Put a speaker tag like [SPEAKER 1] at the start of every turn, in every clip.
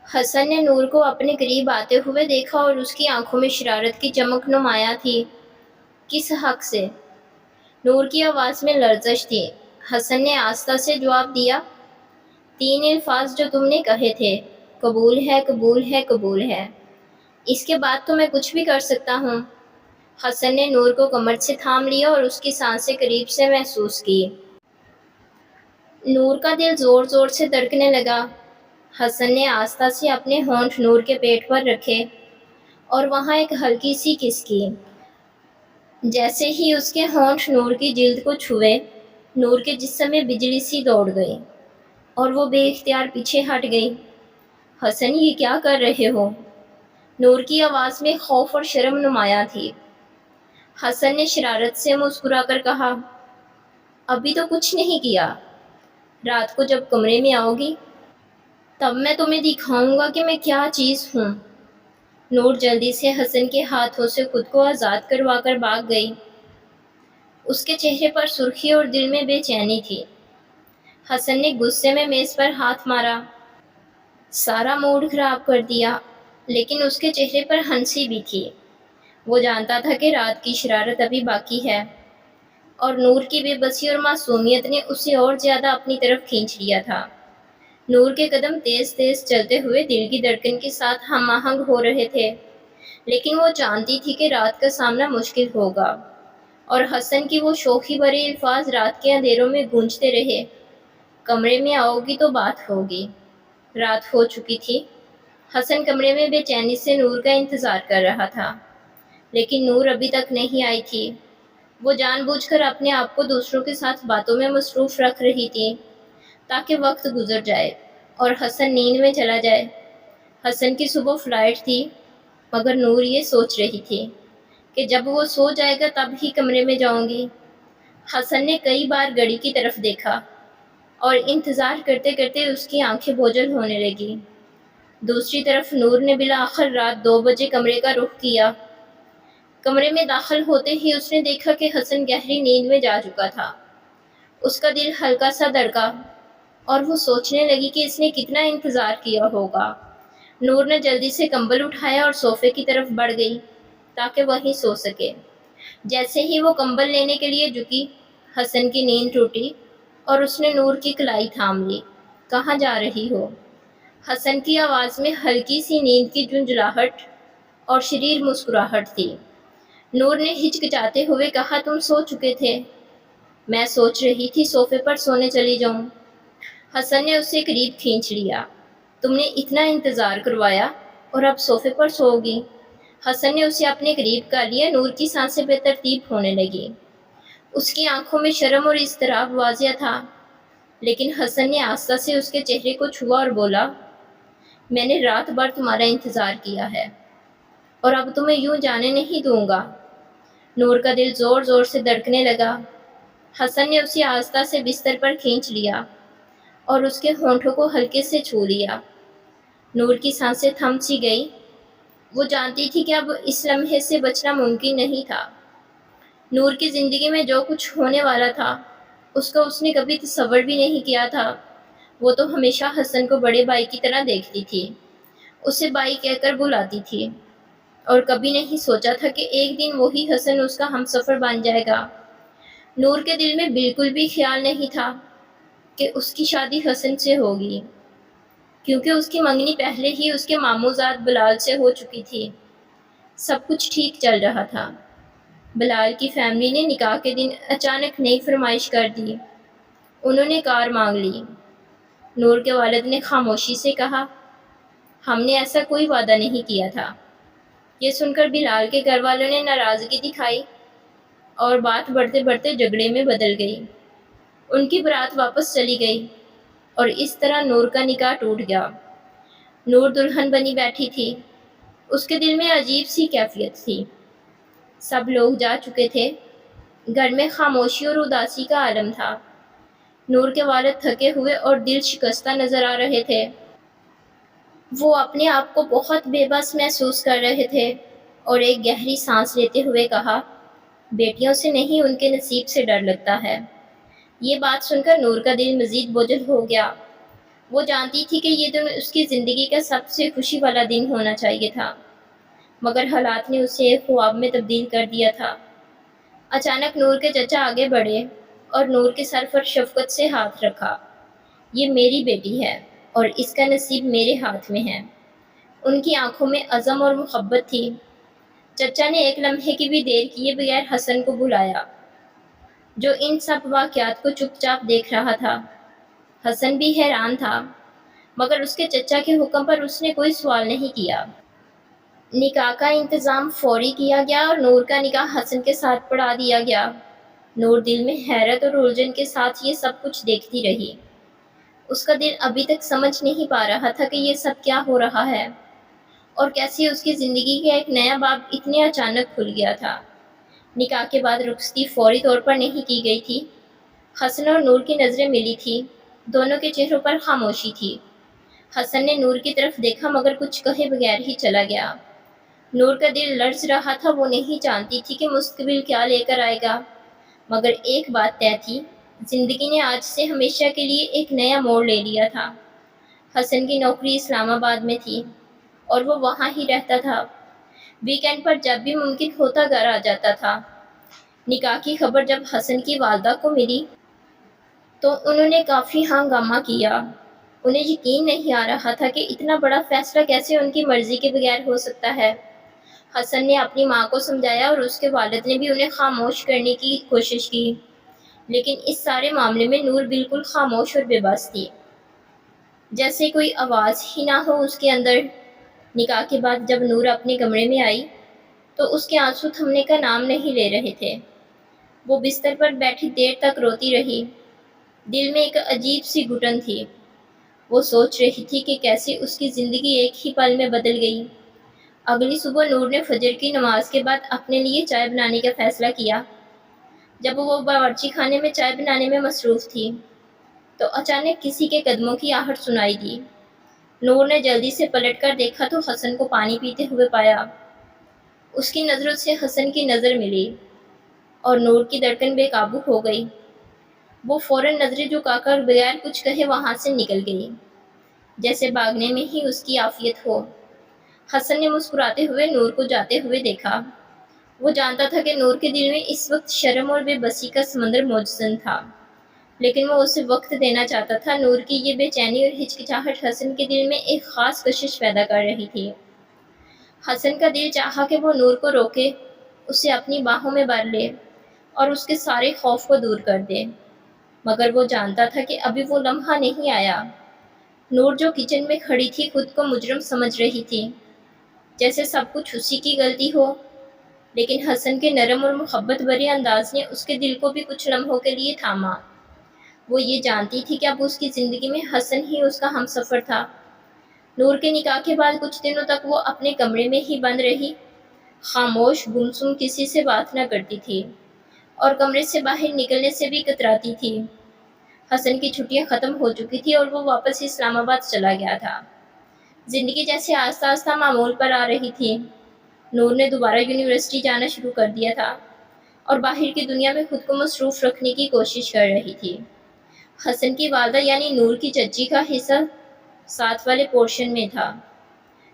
[SPEAKER 1] حسن نے نور کو اپنے قریب آتے ہوئے دیکھا اور اس کی آنکھوں میں شرارت کی چمک نمایاں تھی۔ کس حق سے؟ نور کی آواز میں لرزش تھی۔ حسن نے آہستہ سے جواب دیا، 3 الفاظ جو تم نے کہے تھے، قبول ہے، قبول ہے، قبول ہے۔ اس کے بعد تو میں کچھ بھی کر سکتا ہوں۔ حسن نے نور کو کمر سے تھام لیا اور اس کی سانسیں قریب سے محسوس کی۔ نور کا دل زور زور سے دھڑکنے لگا۔ حسن نے آہستہ سے اپنے ہونٹ نور کے پیٹ پر رکھے اور وہاں ایک ہلکی سی کس کی۔ جیسے ہی اس کے ہونٹ نور کی جلد کو چھوئے، نور کے جسم میں بجلی سی دوڑ گئی اور وہ بے اختیار پیچھے ہٹ گئی۔ حسن، یہ کیا کر رہے ہو؟ نور کی آواز میں خوف اور شرم نمایاں تھی۔ حسن نے شرارت سے مسکرا کر کہا، ابھی تو کچھ نہیں کیا۔ رات کو جب کمرے میں آؤ گی تب میں تمہیں دکھاؤں گا کہ میں کیا چیز ہوں۔ نور جلدی سے حسن کے ہاتھوں سے خود کو آزاد کروا کر بھاگ گئی۔ اس کے چہرے پر سرخی اور دل میں بے چینی تھی۔ حسن نے غصے میں میز پر ہاتھ مارا، سارا موڈ خراب کر دیا، لیکن اس کے چہرے پر ہنسی بھی تھی۔ وہ جانتا تھا کہ رات کی شرارت ابھی باقی ہے، اور نور کی بے بسی اور معصومیت نے اسے اور زیادہ اپنی طرف کھینچ لیا تھا۔ نور کے قدم تیز تیز چلتے ہوئے دل کی دھڑکن کے ساتھ ہم آہنگ ہو رہے تھے، لیکن وہ جانتی تھی کہ رات کا سامنا مشکل ہوگا، اور حسن کی وہ شوخی بھرے الفاظ رات کے اندھیروں میں گونجتے رہے، کمرے میں آؤ گی تو بات ہوگی۔ رات ہو چکی تھی۔ حسن کمرے میں بے چینی سے نور کا انتظار کر رہا تھا، لیکن نور ابھی تک نہیں آئی تھی۔ وہ جان بوجھ کر اپنے آپ کو دوسروں کے ساتھ باتوں میں مصروف رکھ رہی تھی تاکہ وقت گزر جائے اور حسن نیند میں چلا جائے۔ حسن کی صبح فلائٹ تھی، مگر نور یہ سوچ رہی تھی کہ جب وہ سو جائے گا تب ہی کمرے میں جاؤں گی۔ حسن نے کئی بار گھڑی کی طرف دیکھا اور انتظار کرتے کرتے اس کی آنکھیں بوجھل ہونے لگی۔ دوسری طرف نور نے بالآخر رات 2 بجے کمرے کا رخ کیا۔ کمرے میں داخل ہوتے ہی اس نے دیکھا کہ حسن گہری نیند میں جا چکا تھا۔ اس کا دل ہلکا سا دھڑکا اور وہ سوچنے لگی کہ اس نے کتنا انتظار کیا ہوگا۔ نور نے جلدی سے کمبل اٹھایا اور صوفے کی طرف بڑھ گئی تاکہ وہیں سو سکے۔ جیسے ہی وہ کمبل لینے کے لیے جھکی، حسن کی نیند ٹوٹی اور اس نے نور کی کلائی تھام لی۔ کہاں جا رہی ہو؟ حسن کی آواز میں ہلکی سی نیند کی جھنجھلاہٹ اور شریر مسکراہٹ تھی۔ نور نے ہچکچاتے ہوئے کہا، تم سو چکے تھے؟ میں سوچ رہی تھی صوفے پر سونے چلی جاؤں۔ حسن نے اسے قریب کھینچ لیا۔ تم نے اتنا انتظار کروایا اور اب صوفے پر سو گی؟ حسن نے اسے اپنے قریب کر لیا۔ نور کی سانسیں بے ترتیب ہونے لگی۔ اس کی آنکھوں میں شرم اور اضطراب واضح تھا، لیکن حسن نے آہستہ سے اس کے چہرے کو چھوا اور بولا، میں نے رات بھر تمہارا انتظار کیا ہے اور اب تمہیں یوں جانے نہیں دوں گا۔ نور کا دل زور زور سے دھڑکنے لگا۔ حسن نے اسے آہستہ سے بستر پر کھینچ لیا اور اس کے ہونٹوں کو ہلکے سے چھو لیا۔ نور کی سانسیں تھم سی گئی۔ وہ جانتی تھی کہ اب اس لمحے سے بچنا ممکن نہیں تھا۔ نور کی زندگی میں جو کچھ ہونے والا تھا اس کا اس نے کبھی تصور بھی نہیں کیا تھا۔ وہ تو ہمیشہ حسن کو بڑے بھائی کی طرح دیکھتی تھی، اسے بھائی کہہ کر بلاتی تھی، اور کبھی نہیں سوچا تھا کہ ایک دن وہی حسن اس کا ہمسفر بن جائے گا۔ نور کے دل میں بالکل بھی خیال نہیں تھا کہ اس کی شادی حسن سے ہوگی، کیونکہ اس کی منگنی پہلے ہی اس کے ماموں زاد بلال سے ہو چکی تھی۔ سب کچھ ٹھیک چل رہا تھا۔ بلال کی فیملی نے نکاح کے دن اچانک نئی فرمائش کر دی۔ انہوں نے کار مانگ لی۔ نور کے والد نے خاموشی سے کہا، ہم نے ایسا کوئی وعدہ نہیں کیا تھا۔ یہ سن کر بلال کے گھر والوں نے ناراضگی دکھائی اور بات بڑھتے بڑھتے جھگڑے میں بدل گئی۔ ان کی بارات واپس چلی گئی اور اس طرح نور کا نکاح ٹوٹ گیا۔ نور دلہن بنی بیٹھی تھی۔ اس کے دل میں عجیب سی کیفیت تھی۔ سب لوگ جا چکے تھے۔ گھر میں خاموشی اور اداسی کا عالم تھا۔ نور کے والد تھکے ہوئے اور دل شکستہ نظر آ رہے تھے۔ وہ اپنے آپ کو بہت بے بس محسوس کر رہے تھے اور ایک گہری سانس لیتے ہوئے کہا، بیٹیوں سے نہیں ان کے نصیب سے ڈر لگتا ہے۔ یہ بات سن کر نور کا دل مزید بوجھل ہو گیا۔ وہ جانتی تھی کہ یہ دن اس کی زندگی کا سب سے خوشی والا دن ہونا چاہیے تھا، مگر حالات نے اسے ایک خواب میں تبدیل کر دیا تھا۔ اچانک نور کے چچا آگے بڑھے اور نور کے سر پر شفقت سے ہاتھ رکھا۔ یہ میری بیٹی ہے اور اس کا نصیب میرے ہاتھ میں ہے۔ ان کی آنکھوں میں عزم اور محبت تھی۔ چچا نے ایک لمحے کی بھی دیر کیے بغیر حسن کو بلایا، جو ان سب واقعات کو چپ چاپ دیکھ رہا تھا۔ حسن بھی حیران تھا، مگر اس کے چچا کے حکم پر اس نے کوئی سوال نہیں کیا۔ نکاح کا انتظام فوری کیا گیا اور نور کا نکاح حسن کے ساتھ پڑھا دیا گیا۔ نور دل میں حیرت اور الجھن کے ساتھ یہ سب کچھ دیکھتی رہی۔ اس کا دل ابھی تک سمجھ نہیں پا رہا تھا کہ یہ سب کیا ہو رہا ہے اور کیسے اس کی زندگی کا ایک نیا باب اتنے اچانک کھل گیا تھا۔ نکاح کے بعد رخصتی فوری طور پر نہیں کی گئی تھی۔ حسن اور نور کی نظریں ملی تھی، دونوں کے چہروں پر خاموشی تھی۔ حسن نے نور کی طرف دیکھا مگر کچھ کہے بغیر ہی چلا گیا۔ نور کا دل لرز رہا تھا، وہ نہیں جانتی تھی کہ مستقبل کیا لے کر آئے گا، مگر ایک بات طے تھی، زندگی نے آج سے ہمیشہ کے لیے ایک نیا موڑ لے لیا تھا۔ حسن کی نوکری اسلام آباد میں تھی اور وہ وہاں ہی رہتا تھا۔ ویکینڈ پر جب بھی ممکن ہوتا گھر آ جاتا تھا۔ نکاح کی خبر جب حسن کی والدہ کو ملی تو انہوں نے کافی ہنگامہ کیا۔ انہیں یقین نہیں آ رہا تھا کہ اتنا بڑا فیصلہ کیسے ان کی مرضی کے بغیر ہو سکتا ہے۔ حسن نے اپنی ماں کو سمجھایا اور اس کے والد نے بھی انہیں خاموش کرنے کی کوشش کی، لیکن اس سارے معاملے میں نور بالکل خاموش اور بے بس تھی، جیسے کوئی آواز ہی نہ ہو اس کے اندر۔ نکاح کے بعد جب نور اپنے کمرے میں آئی تو اس کے آنسو تھمنے کا نام نہیں لے رہے تھے۔ وہ بستر پر بیٹھی دیر تک روتی رہی، دل میں ایک عجیب سی گھٹن تھی۔ وہ سوچ رہی تھی کہ کیسے اس کی زندگی ایک ہی پل میں بدل گئی۔ اگلی صبح نور نے فجر کی نماز کے بعد اپنے لیے چائے بنانے کا فیصلہ کیا۔ جب وہ باورچی خانے میں چائے بنانے میں مصروف تھی تو اچانک کسی کے قدموں کی آہٹ سنائی دی۔ نور نے جلدی سے پلٹ کر دیکھا تو حسن کو پانی پیتے ہوئے پایا۔ اس کی نظروں سے حسن کی نظر ملی اور نور کی دھڑکن بے قابو ہو گئی۔ وہ فوراً نظریں جھکا کر بغیر کچھ کہے وہاں سے نکل گئی، جیسے بھاگنے میں ہی اس کی عافیت ہو۔ حسن نے مسکراتے ہوئے نور کو جاتے ہوئے دیکھا۔ وہ جانتا تھا کہ نور کے دل میں اس وقت شرم اور بے بسی کا سمندر موجود تھا، لیکن وہ اسے وقت دینا چاہتا تھا۔ نور کی یہ بے چینی اور ہچکچاہٹ حسن کے دل میں ایک خاص کشش پیدا کر رہی تھی۔ حسن کا دل چاہا کہ وہ نور کو روکے، اسے اپنی باہوں میں بھر لے اور اس کے سارے خوف کو دور کر دے، مگر وہ جانتا تھا کہ ابھی وہ لمحہ نہیں آیا۔ نور جو کچن میں کھڑی تھی خود کو مجرم سمجھ رہی تھی، جیسے سب کچھ اسی کی غلطی ہو، لیکن حسن کے نرم اور محبت بھرے انداز نے اس کے دل کو بھی کچھ لمحوں کے لیے تھاما۔ وہ یہ جانتی تھی کہ اب اس کی زندگی میں حسن ہی اس کا ہمسفر تھا۔ نور کے نکاح کے بعد کچھ دنوں تک وہ اپنے کمرے میں ہی بند رہی، خاموش، گمسم، کسی سے بات نہ کرتی تھی اور کمرے سے باہر نکلنے سے بھی کتراتی تھی۔ حسن کی چھٹیاں ختم ہو چکی تھی اور وہ واپس اسلام آباد چلا گیا تھا۔ زندگی جیسے آہستہ آہستہ معمول پر آ رہی تھی۔ نور نے دوبارہ یونیورسٹی جانا شروع کر دیا تھا اور باہر کی دنیا میں خود کو مصروف رکھنے کی کوشش کر رہی تھی۔ حسن کی والدہ یعنی نور کی چچی کا حصہ ساتھ والے پورشن میں تھا۔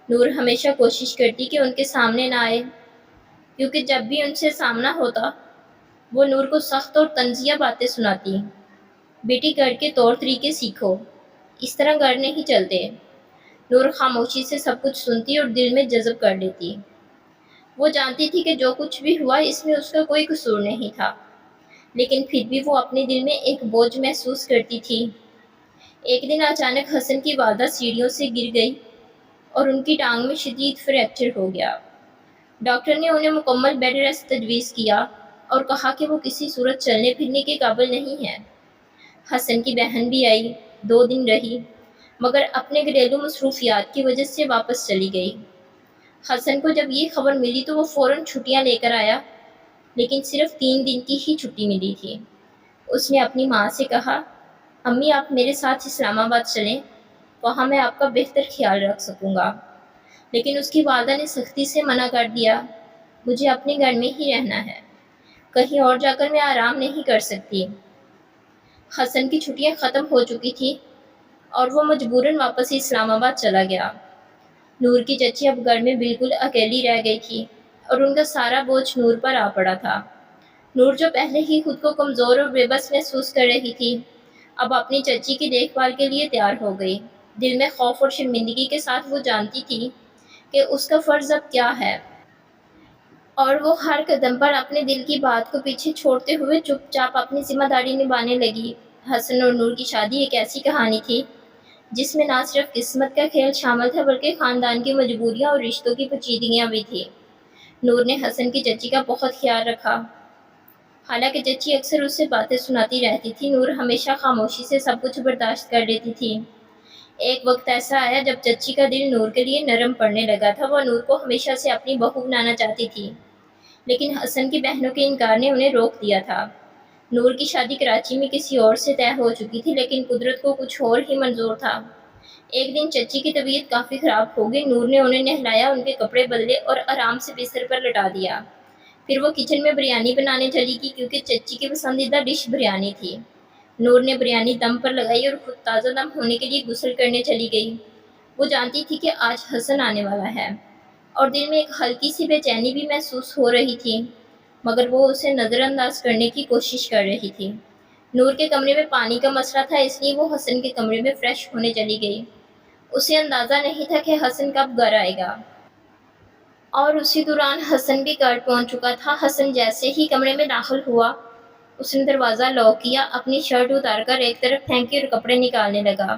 [SPEAKER 1] نور ہمیشہ کوشش کرتی کہ ان کے سامنے نہ آئے، کیونکہ جب بھی ان سے سامنا ہوتا وہ نور کو سخت اور طنزیہ باتیں سناتی۔ بیٹی گھر کے طور طریقے سیکھو، اس طرح گھر نہیں چلتے۔ نور خاموشی سے سب کچھ سنتی اور دل میں جذب کر لیتی۔ وہ جانتی تھی کہ جو کچھ بھی ہوا اس میں اس کا کوئی قصور نہیں تھا، لیکن پھر بھی وہ اپنے دل میں ایک بوجھ محسوس کرتی تھی۔ ایک دن اچانک حسن کی والدہ سیڑھیوں سے گر گئی اور ان کی ٹانگ میں شدید فریکچر ہو گیا۔ ڈاکٹر نے انہیں مکمل بیڈ ریسٹ تجویز کیا اور کہا کہ وہ کسی صورت چلنے پھرنے کے قابل نہیں ہے۔ حسن کی بہن بھی آئی، 2 دن رہی، مگر اپنے گھریلو مصروفیات کی وجہ سے واپس چلی گئی۔ حسن کو جب یہ خبر ملی تو وہ فوراً چھٹیاں لے کر آیا، لیکن صرف 3 دن کی ہی چھٹی ملی تھی۔ اس نے اپنی ماں سے کہا، امی آپ میرے ساتھ اسلام آباد چلیں، وہاں میں آپ کا بہتر خیال رکھ سکوں گا، لیکن اس کی والدہ نے سختی سے منع کر دیا۔ مجھے اپنے گھر میں ہی رہنا ہے، کہیں اور جا کر میں آرام نہیں کر سکتی۔ حسن کی چھٹیاں ختم ہو چکی تھی اور وہ مجبوراً واپس اسلام آباد چلا گیا۔ نور کی چچی اب گھر میں بالکل اکیلی رہ گئی تھی اور ان کا سارا بوجھ نور پر آ پڑا تھا۔ نور جو پہلے ہی خود کو کمزور اور بے بس محسوس کر رہی تھی، اب اپنی چچی کی دیکھ بھال کے لیے تیار ہو گئی۔ دل میں خوف اور شرمندگی کے ساتھ وہ جانتی تھی کہ اس کا فرض اب کیا ہے، اور وہ ہر قدم پر اپنے دل کی بات کو پیچھے چھوڑتے ہوئے چپ چاپ اپنی ذمہ داری نبھانے لگی۔ حسن اور نور کی شادی ایک ایسی کہانی تھی جس میں نہ صرف قسمت کا کھیل شامل تھا بلکہ خاندان کی مجبوریاں اور رشتوں کی پیچیدگیاں بھی تھیں۔ نور نے حسن کی چچی کا بہت خیال رکھا، حالانکہ چچی اکثر اس سے باتیں سناتی رہتی تھی۔ نور ہمیشہ خاموشی سے سب کچھ برداشت کر لیتی تھی۔ ایک وقت ایسا آیا جب چچی کا دل نور کے لیے نرم پڑنے لگا تھا۔ وہ نور کو ہمیشہ سے اپنی بہو بنانا چاہتی تھی، لیکن حسن کی بہنوں کے انکار نے انہیں روک دیا تھا۔ نور کی شادی کراچی میں کسی اور سے طے ہو چکی تھی، لیکن قدرت کو کچھ اور ہی منظور تھا۔ ایک دن چچی کی طبیعت کافی خراب ہو گئی۔ نور نے انہیں نہلایا، ان کے کپڑے بدلے اور آرام سے بستر پر لٹا دیا۔ پھر وہ کچن میں بریانی بنانے چلی گئی، کیونکہ چچی کی پسندیدہ ڈش بریانی تھی۔ نور نے بریانی دم پر لگائی اور خود تازہ دم ہونے کے لیے غسل کرنے چلی گئی۔ وہ جانتی تھی کہ آج حسن آنے والا ہے، اور دل میں ایک ہلکی سی بے چینی بھی محسوس ہو رہی تھی، مگر وہ اسے نظر انداز کرنے کی کوشش کر رہی تھی۔ نور کے کمرے میں پانی کا مسئلہ تھا، اس لیے وہ حسن کے کمرے میں فریش ہونے چلی گئی۔ اسے اندازہ نہیں تھا کہ حسن کب گھر آئے گا، اور اسی دوران حسن بھی گھر پہنچ چکا تھا۔ حسن جیسے ہی کمرے میں داخل ہوا، اس نے دروازہ لاک کیا، اپنی شرٹ اتار کر ایک طرف پھینکی اور کپڑے نکالنے لگا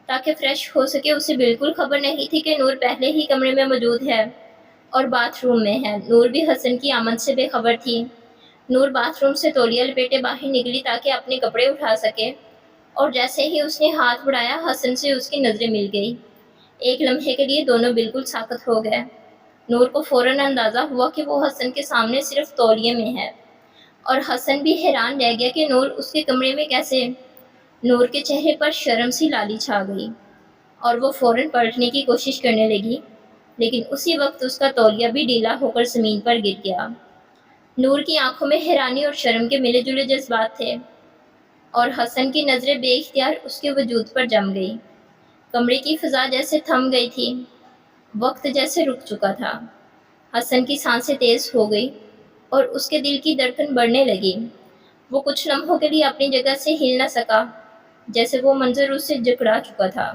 [SPEAKER 1] تاکہ فریش ہو سکے۔ اسے بالکل خبر نہیں تھی کہ نور پہلے ہی کمرے میں موجود ہے اور باتھ روم میں ہے۔ نور بھی حسن کی آمد سے بے خبر تھی۔ نور باتھ روم سے تولیہ لپیٹے باہر نکلی تاکہ اپنے کپڑے اٹھا سکے، اور جیسے ہی اس نے ہاتھ بڑھایا، حسن سے اس کی نظریں مل گئی۔ ایک لمحے کے لیے دونوں بالکل ساکت ہو گئے۔ نور کو فوراً اندازہ ہوا کہ وہ حسن کے سامنے صرف تولیے میں ہے، اور حسن بھی حیران رہ گیا کہ نور اس کے کمرے میں کیسے۔ نور کے چہرے پر شرم سی لالی چھا گئی اور وہ فوراً پلٹنے کی کوشش کرنے لگی، لیکن اسی وقت اس کا تولیہ بھی ڈھیلا ہو کر زمین پر گر گیا۔ نور کی آنکھوں میں حیرانی اور شرم کے ملے جلے جذبات تھے، اور حسن کی نظریں بے اختیار اس کے وجود پر جم گئی۔ کمرے کی فضا جیسے تھم گئی تھی، وقت جیسے رک چکا تھا۔ حسن کی سانسیں تیز ہو گئی اور اس کے دل کی دھڑکن بڑھنے لگی۔ وہ کچھ لمحوں کے لیے اپنی جگہ سے ہل نہ سکا، جیسے وہ منظر اس سے جکڑا چکا تھا۔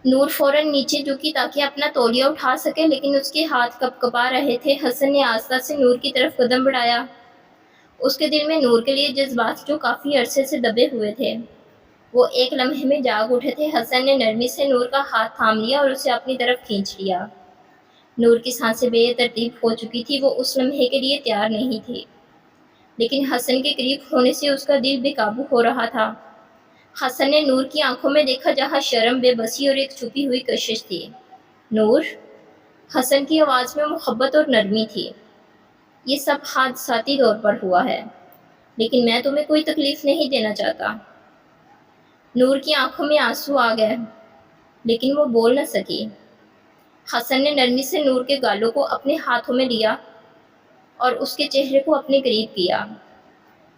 [SPEAKER 1] نور فوراً نیچے جھکی تاکہ اپنا تولیہ اٹھا سکے، لیکن اس کے ہاتھ کپ کپا رہے تھے۔ حسن نے آہستہ سے نور کی طرف قدم بڑھایا۔ اس کے دل میں نور کے لیے جذبات جو کافی عرصے سے دبے ہوئے تھے، وہ ایک لمحے میں جاگ اٹھے تھے۔ حسن نے نرمی سے نور کا ہاتھ تھام لیا اور اسے اپنی طرف کھینچ لیا۔ نور کی سانسیں بے ترتیب ہو چکی تھی، وہ اس لمحے کے لیے تیار نہیں تھی، لیکن حسن کے قریب ہونے سے اس کا دل بے قابو ہو رہا تھا۔ حسن نے نور کی آنکھوں میں دیکھا، جہاں شرم، بے بسی اور ایک چھپی ہوئی کشش تھی۔ نور، حسن کی آواز میں محبت اور نرمی تھی، یہ سب حادثاتی طور پر ہوا ہے، لیکن میں تمہیں کوئی تکلیف نہیں دینا چاہتا۔ نور کی آنکھوں میں آنسو آ گئے، لیکن وہ بول نہ سکی۔ حسن نے نرمی سے نور کے گالوں کو اپنے ہاتھوں میں لیا اور اس کے چہرے کو اپنے قریب کیا۔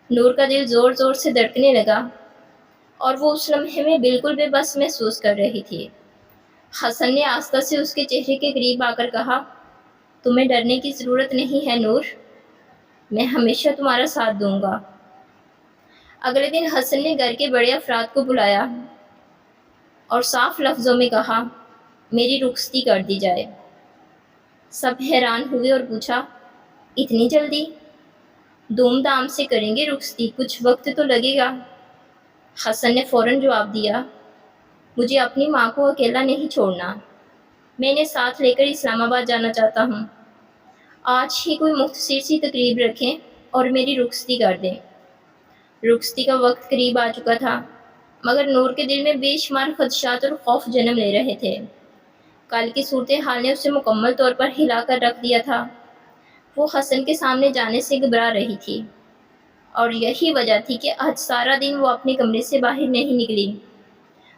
[SPEAKER 1] نور کا دل زور زور سے دھڑکنے لگا، اور وہ اس لمحے میں بالکل بے بس محسوس کر رہی تھی۔ حسن نے آہستہ سے اس کے چہرے کے قریب آ کر کہا، تمہیں ڈرنے کی ضرورت نہیں ہے نور، میں ہمیشہ تمہارا ساتھ دوں گا۔ اگلے دن حسن نے گھر کے بڑے افراد کو بلایا اور صاف لفظوں میں کہا، میری رخصتی کر دی جائے۔ سب حیران ہوئے اور پوچھا، اتنی جلدی؟ دھوم دھام سے کریں گے رخصتی، کچھ وقت تو لگے گا۔ حسن نے فوراً جواب دیا، مجھے اپنی ماں کو اکیلا نہیں چھوڑنا، میں انہیں ساتھ لے کر اسلام آباد جانا چاہتا ہوں۔ آج ہی کوئی مختصر سی تقریب رکھیں اور میری رخصتی کر دیں۔ رخصتی کا وقت قریب آ چکا تھا، مگر نور کے دل میں بے شمار خدشات اور خوف جنم لے رہے تھے۔ کل کی صورتحال نے اسے مکمل طور پر ہلا کر رکھ دیا تھا۔ وہ حسن کے سامنے جانے سے گھبرا رہی تھی، اور یہی وجہ تھی کہ آج سارا دن وہ اپنے کمرے سے باہر نہیں نکلی۔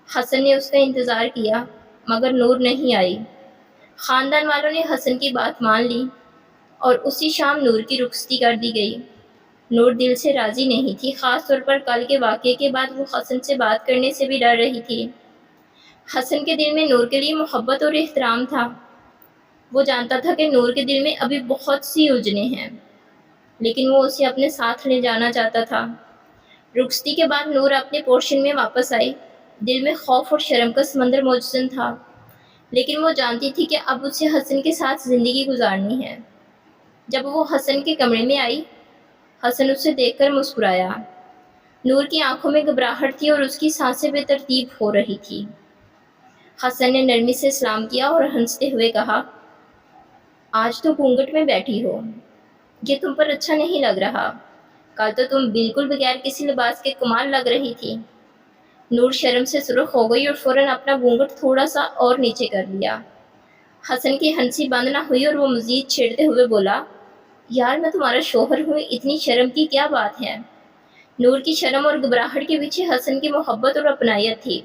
[SPEAKER 1] حسن نے اس کا انتظار کیا، مگر نور نہیں آئی۔ خاندان والوں نے حسن کی بات مان لی اور اسی شام نور کی رخصتی کر دی گئی۔ نور دل سے راضی نہیں تھی، خاص طور پر کل کے واقعے کے بعد وہ حسن سے بات کرنے سے بھی ڈر رہی تھی۔ حسن کے دل میں نور کے لیے محبت اور احترام تھا۔ وہ جانتا تھا کہ نور کے دل میں ابھی بہت سی الجھنیں ہیں، لیکن وہ اسے اپنے ساتھ لے جانا چاہتا تھا۔ رخصتی کے بعد نور اپنے پورشن میں واپس آئی۔ دل میں خوف اور شرم کا سمندر موجود تھا، لیکن وہ جانتی تھی کہ اب اسے حسن کے ساتھ زندگی گزارنی ہے۔ جب وہ حسن کے کمرے میں آئی، حسن اسے دیکھ کر مسکرایا۔ نور کی آنکھوں میں گھبراہٹ تھی اور اس کی سانسیں بے ترتیب ہو رہی تھی۔ حسن نے نرمی سے سلام کیا اور ہنستے ہوئے کہا، آج تو گھونگھٹ میں بیٹھی ہو، یہ تم پر اچھا نہیں لگ رہا۔ کل تو تم بالکل بغیر کسی لباس کے کمال لگ رہی تھی۔ نور شرم سے سرخ ہو گئی اور فوراً اپنا گھونگھٹ تھوڑا سا اور نیچے کر لیا۔ حسن کی ہنسی بند نہ ہوئی اور وہ مزید چھیڑتے ہوئے بولا، یار میں تمہارا شوہر ہوں، اتنی شرم کی کیا بات ہے؟ نور کی شرم اور گھبراہٹ کے پیچھے حسن کی محبت اور اپنائیت تھی،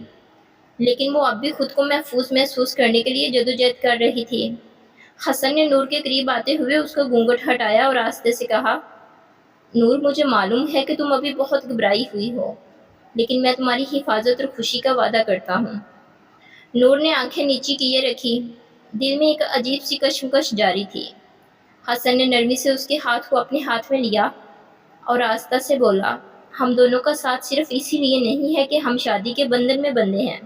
[SPEAKER 1] لیکن وہ اب بھی خود کو محفوظ محسوس کرنے کے لیے جدوجہد کر رہی تھی۔ حسن نے نور کے قریب آتے ہوئے اس کا گھونگھٹ ہٹایا اور آہستہ سے کہا، نور مجھے معلوم ہے کہ تم ابھی بہت گھبرائی ہوئی ہو، لیکن میں تمہاری حفاظت اور خوشی کا وعدہ کرتا ہوں۔ نور نے آنکھیں نیچی کیے رکھی، دل میں ایک عجیب سی کشمکش جاری تھی۔ حسن نے نرمی سے اس کے ہاتھ کو اپنے ہاتھ میں لیا اور آہستہ سے بولا، ہم دونوں کا ساتھ صرف اسی لیے نہیں ہے کہ ہم شادی کے بندھن میں بندھے ہیں،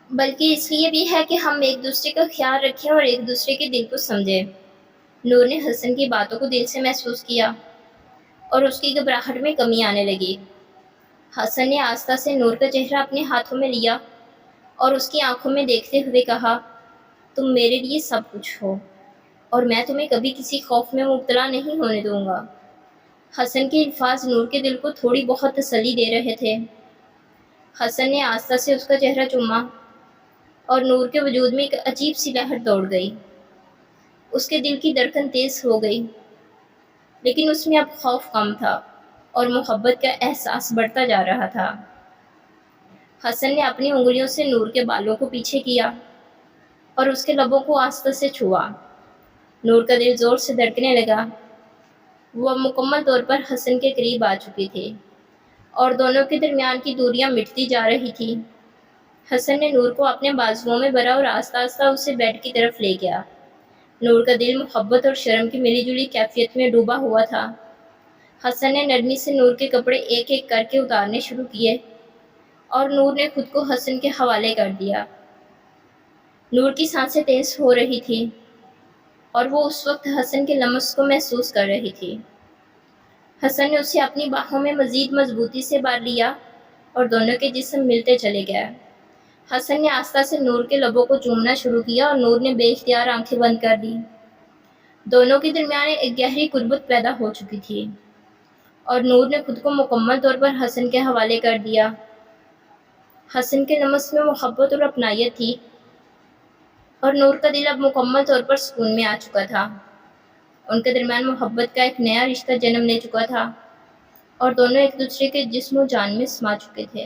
[SPEAKER 1] بلکہ اس لیے بھی ہے کہ ہم ایک دوسرے کا خیال رکھیں اور ایک دوسرے کے دل کو سمجھیں۔ نور نے حسن کی باتوں کو دل سے محسوس کیا اور اس کی گھبراہٹ میں کمی آنے لگی۔ حسن نے آہستہ سے نور کا چہرہ اپنے ہاتھوں میں لیا اور اس کی آنکھوں میں دیکھتے ہوئے کہا، تم میرے لیے سب کچھ ہو اور میں تمہیں کبھی کسی خوف میں مبتلا نہیں ہونے دوں گا۔ حسن کے الفاظ نور کے دل کو تھوڑی بہت تسلی دے رہے تھے۔ حسن نے آہستہ سے اس کا چہرہ چوما اور نور کے وجود میں ایک عجیب سی لہر دوڑ گئی۔ اس کے دل کی دھڑکن تیز ہو گئی، لیکن اس میں اب خوف کم تھا اور محبت کا احساس بڑھتا جا رہا تھا۔ حسن نے اپنی انگلیوں سے نور کے بالوں کو پیچھے کیا اور اس کے لبوں کو آہستہ سے چھوا۔ نور کا دل زور سے دھڑکنے لگا۔ وہ اب مکمل طور پر حسن کے قریب آ چکی تھی اور دونوں کے درمیان کی دوریاں مٹتی جا رہی تھی۔ حسن نے نور کو اپنے بازوؤں میں بھرا اور آہستہ آہستہ اسے بیڈ کی طرف لے گیا۔ نور کا دل محبت اور شرم کی ملی جلی کیفیت میں ڈوبا ہوا تھا۔ حسن نے نرمی سے نور کے کپڑے ایک ایک کر کے اتارنے شروع کیے اور نور نے خود کو حسن کے حوالے کر دیا۔ نور کی سانسیں تیز ہو رہی تھی اور وہ اس وقت حسن کے لمس کو محسوس کر رہی تھی۔ حسن نے اسے اپنی باہوں میں مزید مضبوطی سے بھر لیا اور دونوں کے جسم ملتے چلے گئے۔ حسن نے آہستہ سے نور کے لبوں کو چومنا شروع کیا اور نور نے بے اختیار آنکھیں بند کر دی۔ دونوں کے درمیان ایک گہری قربت پیدا ہو چکی تھی اور نور نے خود کو مکمل طور پر حسن کے حوالے کر دیا۔ حسن کے لمس میں محبت اور اپنائیت تھی اور نور کا دل اب مکمل طور پر سکون میں آ چکا تھا۔ ان کے درمیان محبت کا ایک نیا رشتہ جنم لے چکا تھا اور دونوں ایک دوسرے کے جسم و جان میں سما چکے تھے۔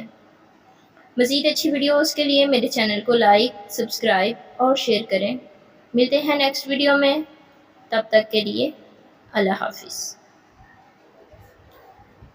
[SPEAKER 1] مزید اچھی ویڈیوز کے لیے میرے چینل کو لائک، سبسکرائب اور شیئر کریں۔ ملتے ہیں نیکسٹ ویڈیو میں، تب تک کے لیے اللہ حافظ۔